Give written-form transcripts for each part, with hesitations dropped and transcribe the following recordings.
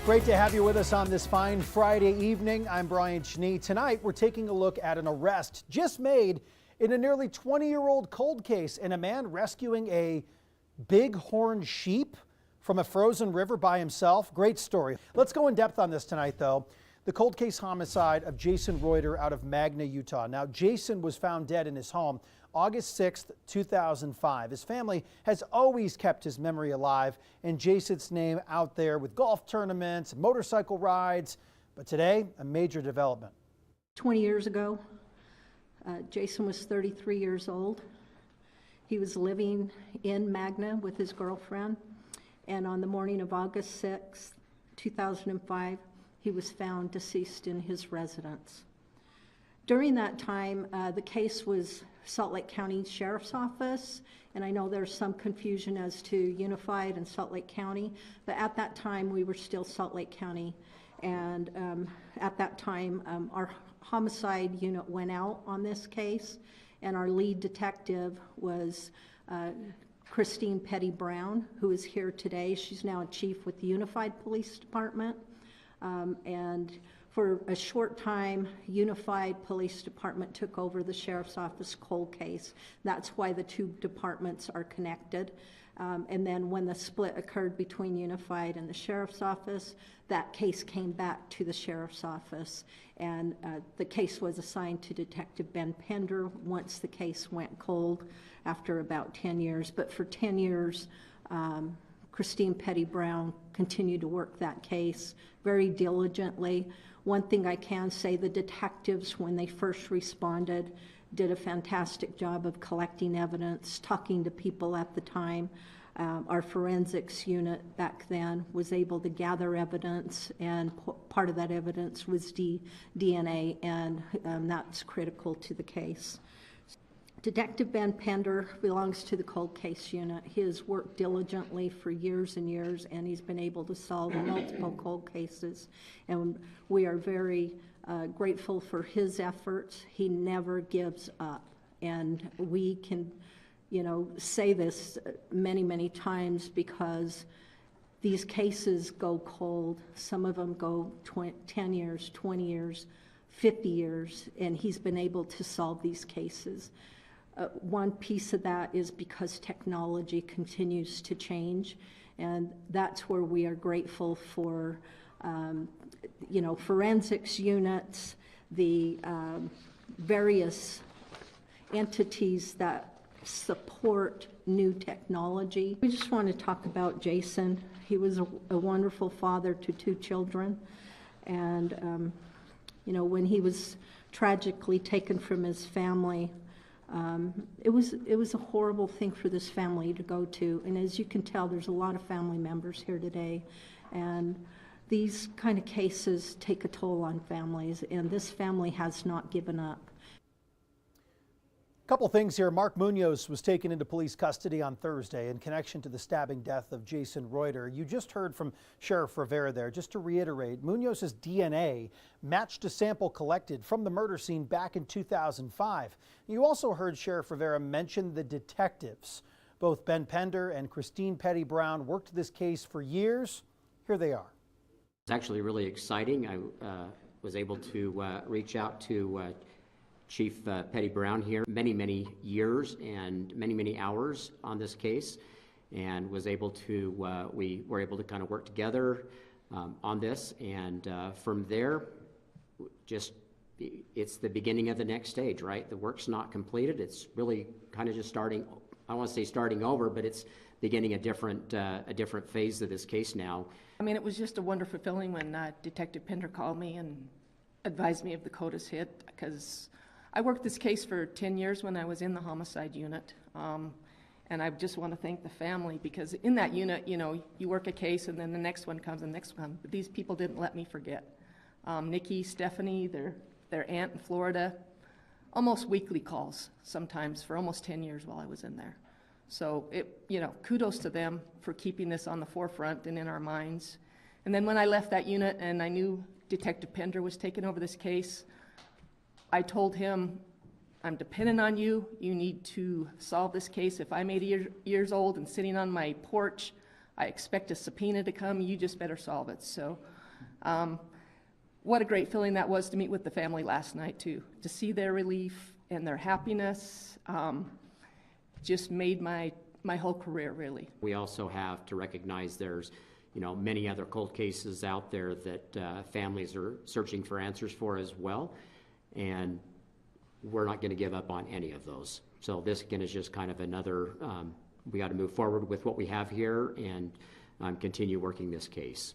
Great to have you with us on this fine Friday evening. I'm Brian Schnee. Tonight, we're taking a look at an arrest just made in a nearly 20-year-old cold case in a man rescuing a bighorn sheep from a frozen river by himself. Great story. Let's go in depth on this tonight, though. The cold case homicide of Jason Royter out of Magna, Utah. Now, Jason was found dead in his home August 6th, 2005. His family has always kept his memory alive and Jason's name out there with golf tournaments, motorcycle rides. But today, a major development. 20 years ago, Jason was 33 years old. He was living in Magna with his girlfriend. And on the morning of August 6th, 2005, he was found deceased in his residence. During that time, the case was Salt Lake County Sheriff's Office, and I know there's some confusion as to Unified and Salt Lake County, but at that time we were still Salt Lake County, and at that time our homicide unit went out on this case, and our lead detective was Christine Petty Brown, who is here today. She's now a chief with the Unified Police Department, and for a short time, Unified Police Department took over the Sheriff's Office cold case. That's why the two departments are connected. And then when the split occurred between Unified and the Sheriff's Office, that case came back to the Sheriff's Office. And the case was assigned to Detective Ben Pender once the case went cold after about 10 years. But for 10 years, Christine Petty Brown continued to work that case very diligently. One thing I can say, the detectives, when they first responded, did a fantastic job of collecting evidence, talking to people at the time. Our forensics unit back then was able to gather evidence, and part of that evidence was DNA, and that's critical to the case. Detective Ben Pender belongs to the cold case unit. He has worked diligently for years and years, and he's been able to solve multiple cold cases. And we are very grateful for his efforts. He never gives up. And we can, say this many, many times because these cases go cold. Some of them go 10 years, 20 years, 50 years, and he's been able to solve these cases. One piece of that is because technology continues to change, and that's where we are grateful for, forensics units, the various entities that support new technology. We just want to talk about Jason. He was a wonderful father to two children, and when he was tragically taken from his family, it was a horrible thing for this family to go to, and as you can tell, there's a lot of family members here today, and these kind of cases take a toll on families, and this family has not given up. Couple things here. Mark Munoz was taken into police custody on Thursday in connection to the stabbing death of Jason Royter. You just heard from Sheriff Rivera there. Just to reiterate, Munoz's DNA matched a sample collected from the murder scene back in 2005. You also heard Sheriff Rivera mention the detectives. Both Ben Pender and Christine Petty Brown worked this case for years. Here they are. It's actually really exciting. I was able to reach out to Chief Petty Brown here many years and many hours on this case, and was able to we were able to kind of work together on this, and from there it's the beginning of the next stage, right? The work's not completed. It's really kind of just starting. I don't want to say starting over, but it's beginning a different phase of this case now. I mean, it was just a wonderful feeling when Detective Pender called me and advised me of the CODIS hit, because I worked this case for 10 years when I was in the homicide unit, and I just want to thank the family, because in that unit, you work a case and then the next one comes and the next one, but these people didn't let me forget. Nikki, Stephanie, their aunt in Florida, almost weekly calls sometimes for almost 10 years while I was in there. So kudos to them for keeping this on the forefront and in our minds. And then when I left that unit and I knew Detective Pender was taking over this case, I told him, I'm dependent on you. You need to solve this case. If I'm 80 years old and sitting on my porch, I expect a subpoena to come. You just better solve it. So What a great feeling that was to meet with the family last night too, to see their relief and their happiness. Just made my whole career, really. We also have to recognize there's, many other cold cases out there that families are searching for answers for as well, and we're not going to give up on any of those. So this, again, is just kind of another, we got to move forward with what we have here and continue working this case.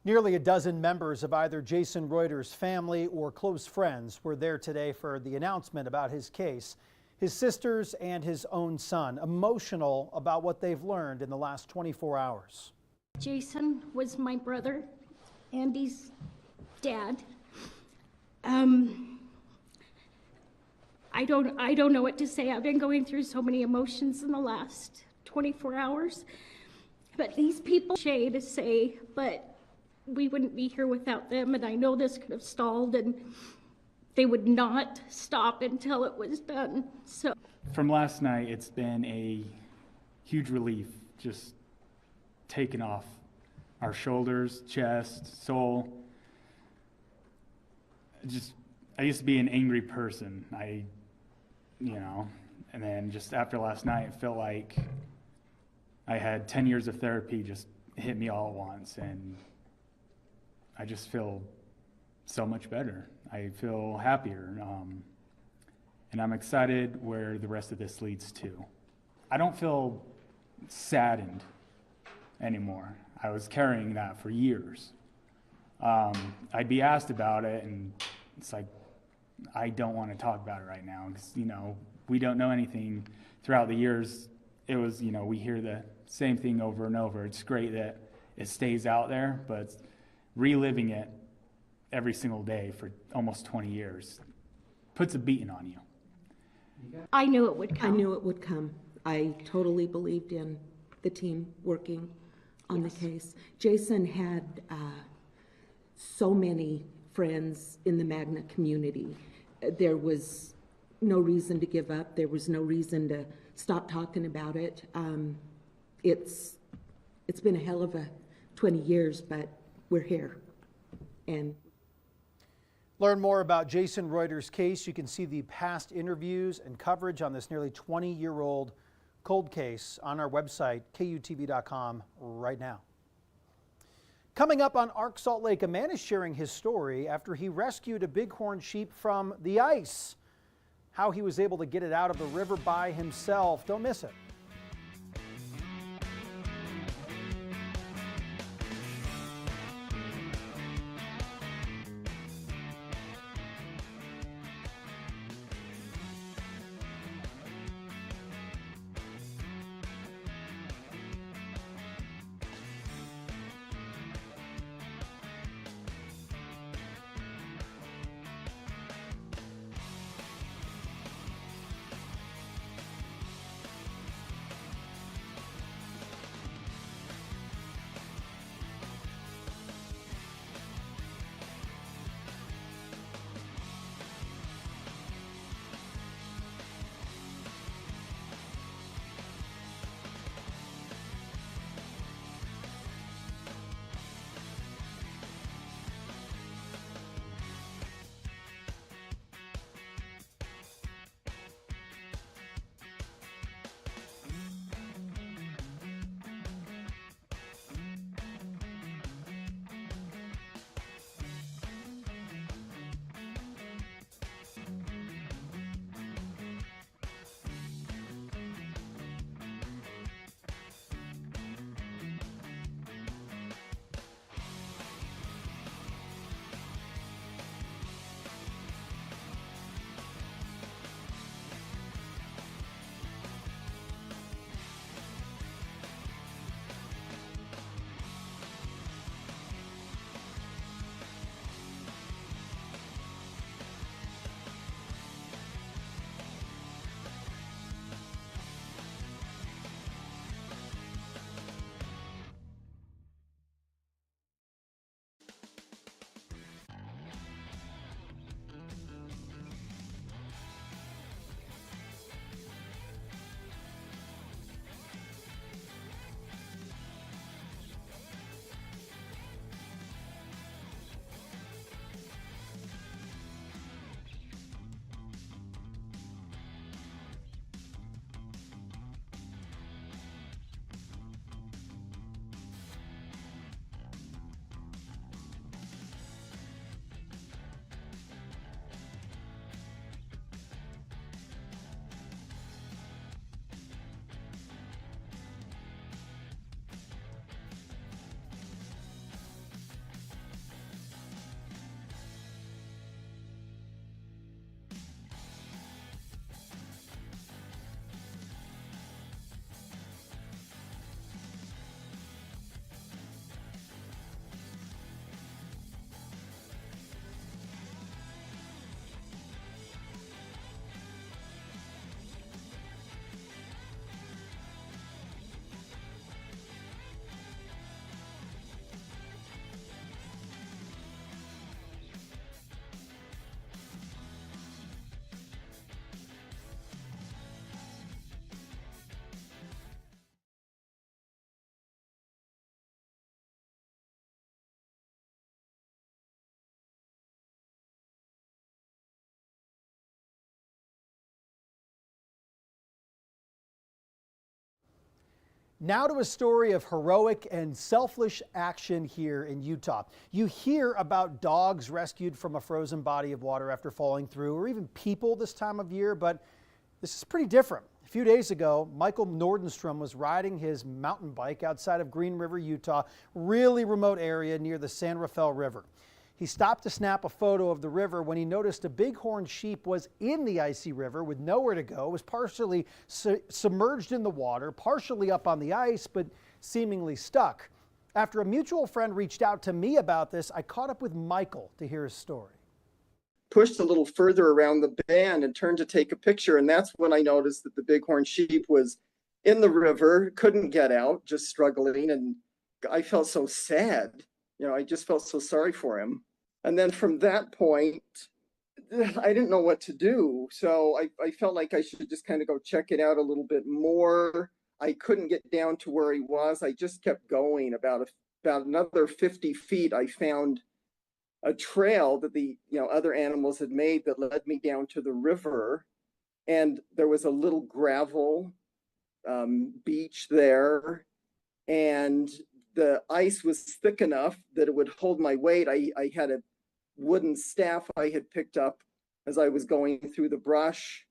Nearly a dozen members of either Jason Royter's family or close friends were there today for the announcement about his case. His sisters and his own son, emotional about what they've learned in the last 24 hours. Jason was my brother, Andy's dad. I don't know what to say. I've been going through so many emotions in the last 24 hours. But these people, shame to say, but we wouldn't be here without them, and I know this could have stalled, and they would not stop until it was done. So from last night, it's been a huge relief, just taken off our shoulders, chest, soul. I used to be an angry person. And then just after last night, it felt like I had 10 years of therapy just hit me all at once, and I just feel so much better. I feel happier, and I'm excited where the rest of this leads to. I don't feel saddened anymore. I was carrying that for years. I'd be asked about it, and it's like, I don't want to talk about it right now because, we don't know anything. Throughout the years, it was, we hear the same thing over and over. It's great that it stays out there, but reliving it every single day for almost 20 years puts a beating on you. I knew it would come. I knew it would come. I totally believed in the team working on the case. Jason had so many friends in the Magna community. There was no reason to give up. There was no reason to stop talking about it. It's been a hell of a 20 years, but we're here. And Learn more about Jason Royter's case. You can see the past interviews and coverage on this nearly 20-year-old cold case on our website, KUTV.com, right now. Coming up on Ark Salt Lake, a man is sharing his story after he rescued a bighorn sheep from the ice. How he was able to get it out of the river by himself. Don't miss it. Now to a story of heroic and selfless action here in Utah. You hear about dogs rescued from a frozen body of water after falling through, or even people this time of year, but this is pretty different. A few days ago, Michael Nordenstrom was riding his mountain bike outside of Green River, Utah, really remote area near the San Rafael River. He stopped to snap a photo of the river when he noticed a bighorn sheep was in the icy river with nowhere to go, was partially submerged in the water, partially up on the ice, but seemingly stuck. After a mutual friend reached out to me about this, I caught up with Michael to hear his story. Pushed a little further around the bend and turned to take a picture, and that's when I noticed that the bighorn sheep was in the river, couldn't get out, just struggling, and I felt so sad. I just felt so sorry for him. And then from that point, I didn't know what to do. So I felt like I should just kind of go check it out a little bit more. I couldn't get down to where he was. I just kept going. About another 50 feet, I found a trail that the other animals had made that led me down to the river. And there was a little gravel beach there. And the ice was thick enough that it would hold my weight. I had a wooden staff I had picked up as I was going through the brush.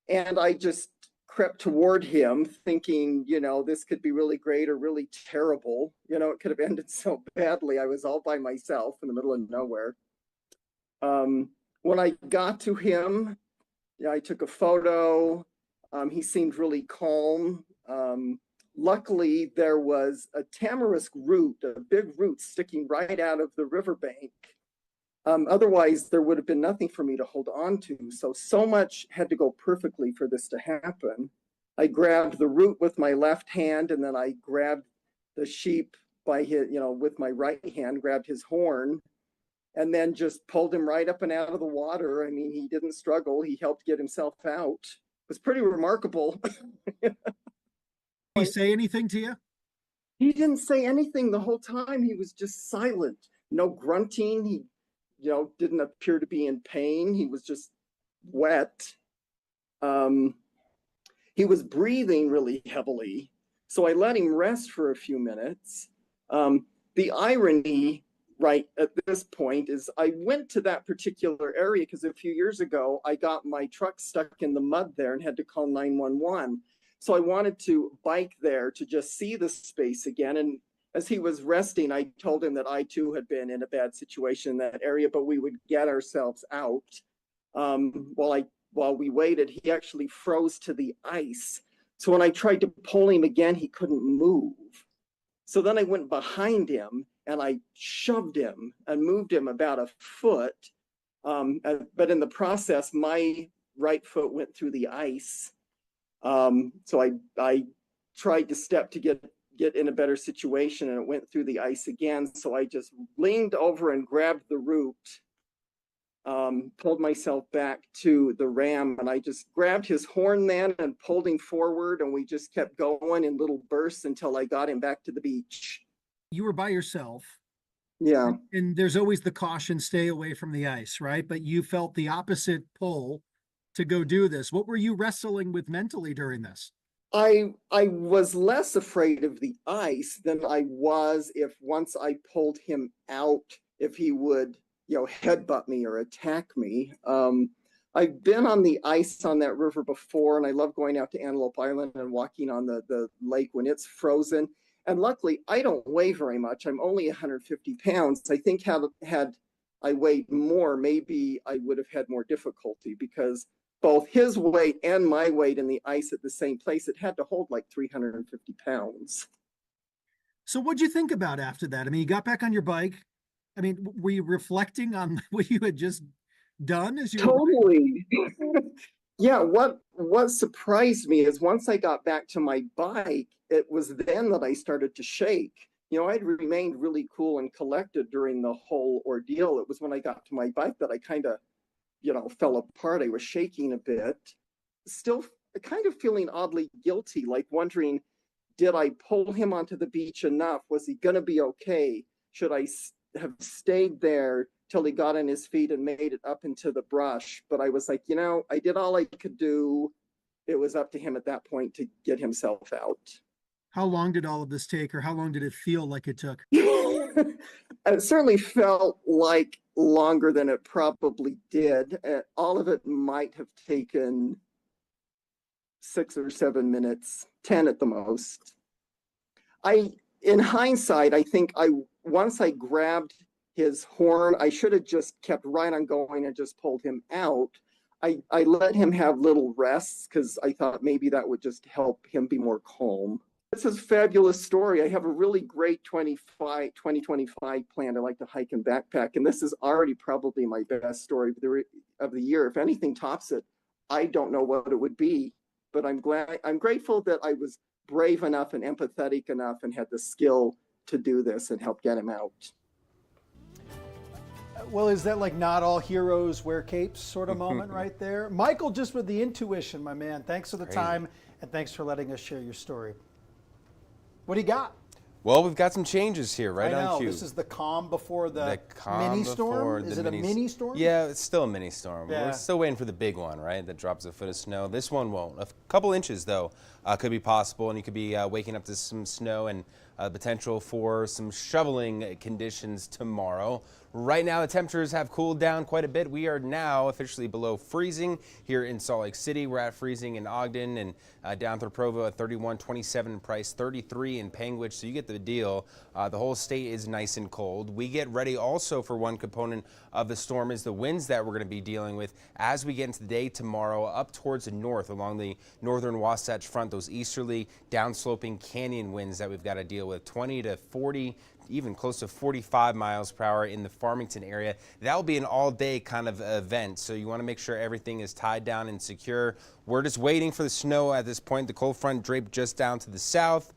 And I just crept toward him thinking, this could be really great or really terrible. It could have ended so badly. I was all by myself in the middle of nowhere. When I got to him, I took a photo. He seemed really calm. Luckily, there was a tamarisk root, a big root sticking right out of the riverbank. Otherwise, there would have been nothing for me to hold on to. So much had to go perfectly for this to happen. I grabbed the root with my left hand, and then I grabbed the sheep by his, with my right hand, grabbed his horn, and then just pulled him right up and out of the water. I mean, he didn't struggle. He helped get himself out. It was pretty remarkable. Did he say anything to you? He didn't say anything the whole time. He was just silent. No grunting. He, didn't appear to be in pain. He was just wet. He was breathing really heavily. So I let him rest for a few minutes. The irony right at this point is I went to that particular area because a few years ago, I got my truck stuck in the mud there and had to call 911. So I wanted to bike there to just see the space again. And as he was resting, I told him that I too had been in a bad situation in that area, but we would get ourselves out. While we waited, he actually froze to the ice. So when I tried to pull him again, he couldn't move. So then I went behind him and I shoved him and moved him about a foot. But in the process, my right foot went through the ice. So I tried to step to get in a better situation, and it went through the ice again. So I just leaned over and grabbed the root, pulled myself back to the ram, and I just grabbed his horn then and pulled him forward, and we just kept going in little bursts until I got him back to the beach. You were by yourself. Yeah. And there's always the caution, stay away from the ice, right? But you felt the opposite pull to go do this. What were you wrestling with mentally during this? I was less afraid of the ice than I was if once I pulled him out, if he would, headbutt me or attack me. I've been on the ice on that river before, and I love going out to Antelope Island and walking on the lake when it's frozen. And luckily, I don't weigh very much. I'm only 150 pounds. I think had I weighed more, maybe I would have had more difficulty because both his weight and my weight in the ice at the same place, it had to hold like 350 pounds. So what'd you think about after that? I mean, you got back on your bike. I mean, were you reflecting on what you had just done as you Totally. Yeah, what surprised me is once I got back to my bike, it was then that I started to shake. I'd remained really cool and collected during the whole ordeal. It was when I got to my bike that I kind of fell apart. I was shaking a bit, still kind of feeling oddly guilty, like wondering, did I pull him onto the beach enough? Was he going to be okay? Should I have stayed there till he got on his feet and made it up into the brush? But I was like, I did all I could do. It was up to him at that point to get himself out. How long did all of this take, or how long did it feel like it took? It certainly felt like longer than it probably did. All of it might have taken 6 or 7 minutes, 10 at the most. In hindsight, I think once I grabbed his horn, I should have just kept right on going and just pulled him out. I let him have little rests because I thought maybe that would just help him be more calm. This is a fabulous story. I have a really great 2025 plan. I like to hike and backpack, and this is already probably my best story of the year. If anything tops it, I don't know what it would be, but I'm grateful that I was brave enough and empathetic enough and had the skill to do this and help get him out. Well, is that like not all heroes wear capes sort of moment right there? Michael, just with the intuition, my man. Thanks for the time, and thanks for letting us share your story. What do you got? Well, we've got some changes here right on cue. This is the calm before the mini storm. Is it a mini storm? Yeah, it's still a mini storm. Yeah. We're still waiting for the big one, right? That drops a foot of snow. This one won't. A couple inches, though, could be possible, and you could be waking up to some snow and potential for some shoveling conditions tomorrow. Right now, the temperatures have cooled down quite a bit. We are now officially below freezing here in Salt Lake City. We're at freezing in Ogden and down through Provo at 31, 27 in Price, 33 in Panguitch. So you get the deal. The whole state is nice and cold. We get ready also for one component of the storm is the winds that we're going to be dealing with as we get into the day tomorrow up towards the north along the northern Wasatch Front, those easterly downsloping canyon winds that we've got to deal with, 20 to 40, even close to 45 miles per hour in the Farmington area. That will be an all-day kind of event, so you want to make sure everything is tied down and secure. We're just waiting for the snow at this point. The cold front draped just down to the south.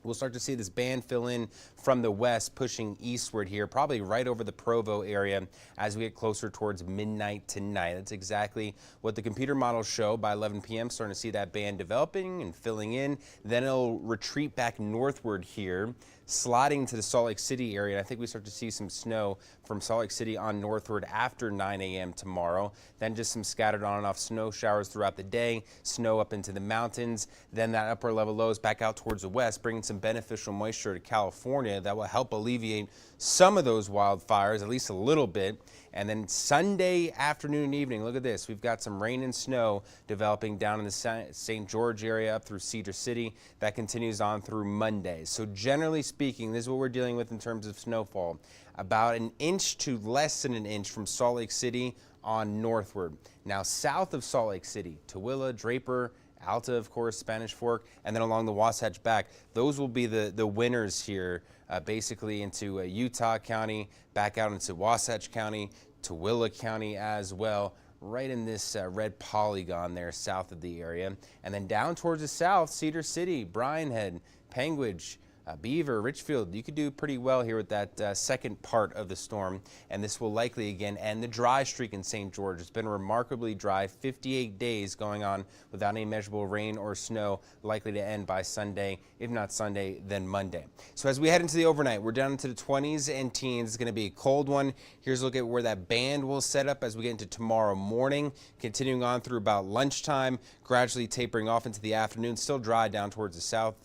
We'll start to see this band fill in from the west, pushing eastward here, probably right over the Provo area as we get closer towards midnight tonight. That's exactly what the computer models show. By 11 p.m., starting to see that band developing and filling in. Then it'll retreat back northward here, sliding to the Salt Lake City area. And I think we start to see some snow from Salt Lake City on northward after 9 a.m. tomorrow. Then just some scattered on and off snow showers throughout the day, snow up into the mountains. Then that upper level lows back out towards the west, bringing some beneficial moisture to California that will help alleviate some of those wildfires, at least a little bit. And then Sunday afternoon and evening, look at this. We've got some rain and snow developing down in the St. George area up through Cedar City. That continues on through Monday. So generally speaking, this is what we're dealing with in terms of snowfall. About an inch to less than an inch from Salt Lake City on northward. Now south of Salt Lake City, Tooele, Draper, Alta, of course, Spanish Fork, and then along the Wasatch back, those will be the winners here, basically into Utah County, back out into Wasatch County, Tooele County as well, right in this red polygon there south of the area. And then down towards the south, Cedar City, Bryan Head, Panguitch, Beaver, Richfield, you could do pretty well here with that second part of the storm, and this will likely again end the dry streak in St. George. It's been remarkably dry, 58 days going on without any measurable rain or snow, likely to end by Sunday, if not Sunday, then Monday. So as we head into the overnight, we're down into the 20s and teens. It's going to be a cold one. Here's a look at where that band will set up as we get into tomorrow morning, continuing on through about lunchtime, gradually tapering off into the afternoon, still dry down towards the south.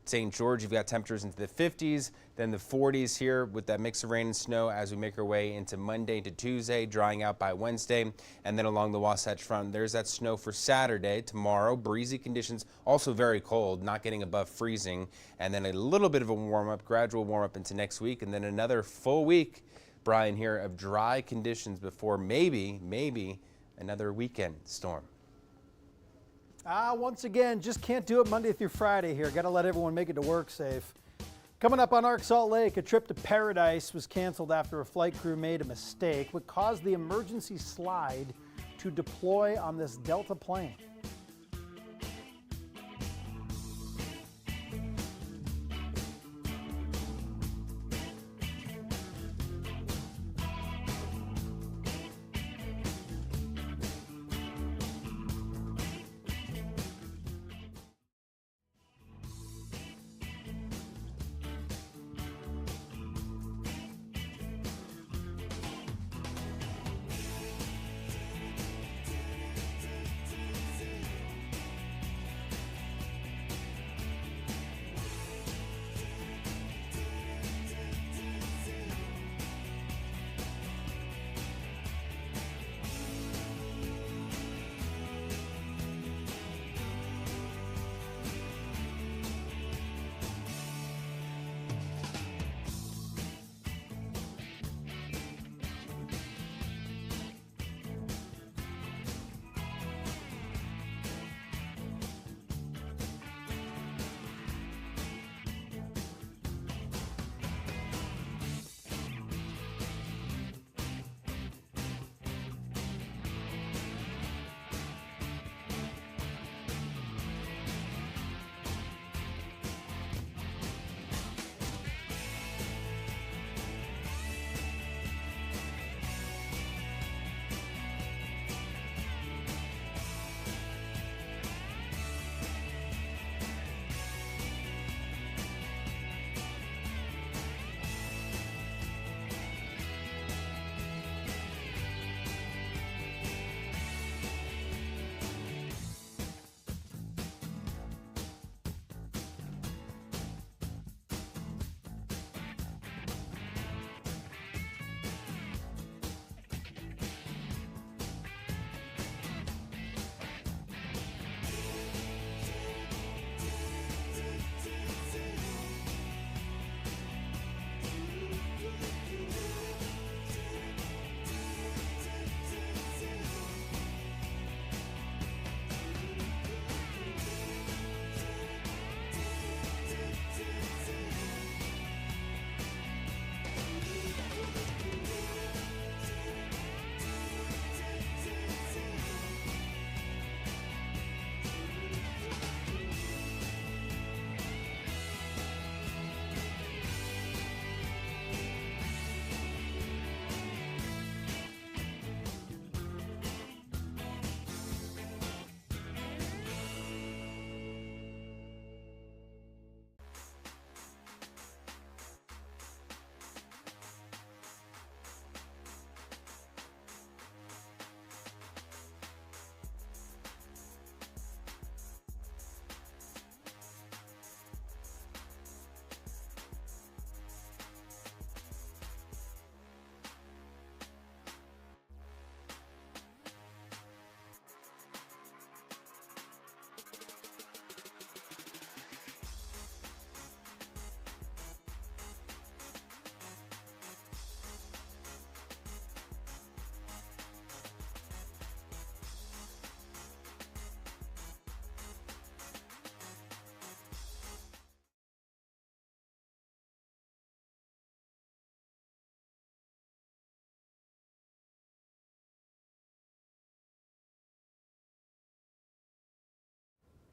St. George, you've got temperatures into the 50s, then the 40s here with that mix of rain and snow as we make our way into Monday to Tuesday, drying out by Wednesday. And then along the Wasatch Front, there's that snow for Saturday, tomorrow. Breezy conditions, also very cold, not getting above freezing. And then a little bit of a warm-up, gradual warm-up into next week. And then another full week, Brian, here of dry conditions before maybe another weekend storm. Once again, just can't do it Monday through Friday here. Got to let everyone make it to work safe. Coming up on Arc Salt Lake, a trip to Paradise was canceled after a flight crew made a mistake, what caused the emergency slide to deploy on this Delta plane.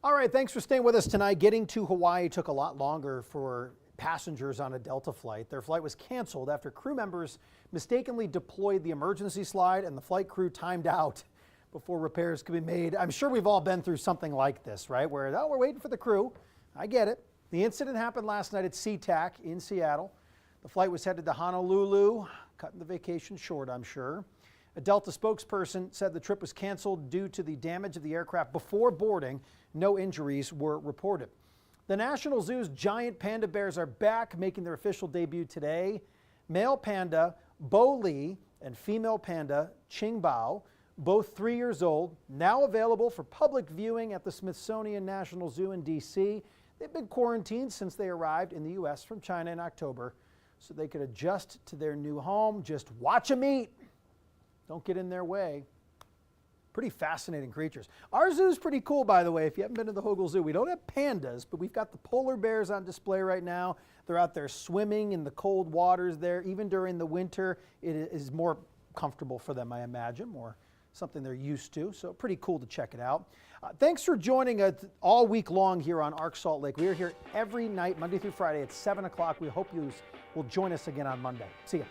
All right, thanks for staying with us tonight. Getting to Hawaii took a lot longer for passengers on a Delta flight. Their flight was canceled after crew members mistakenly deployed the emergency slide and the flight crew timed out before repairs could be made. I'm sure we've all been through something like this, right? Where, oh, we're waiting for the crew. I get it. The incident happened last night at SeaTac in Seattle. The flight was headed to Honolulu, cutting the vacation short, I'm sure. A Delta spokesperson said the trip was canceled due to the damage of the aircraft before boarding. No injuries were reported. The National Zoo's giant panda bears are back, making their official debut today. Male panda Bo Lee and female panda Ching Bao, both 3 years old, now available for public viewing at the Smithsonian National Zoo in D.C. They've been quarantined since they arrived in the U.S. from China in October, so they could adjust to their new home. Just watch them eat. Don't get in their way. Pretty fascinating creatures. Our zoo's pretty cool, by the way. If you haven't been to the Hogle Zoo, we don't have pandas, but we've got the polar bears on display right now. They're out there swimming in the cold waters there. Even during the winter, it is more comfortable for them, I imagine, more something they're used to. So pretty cool to check it out. Thanks for joining us all week long here on Arc Salt Lake. We are here every night, Monday through Friday at 7 o'clock. We hope you will join us again on Monday. See ya.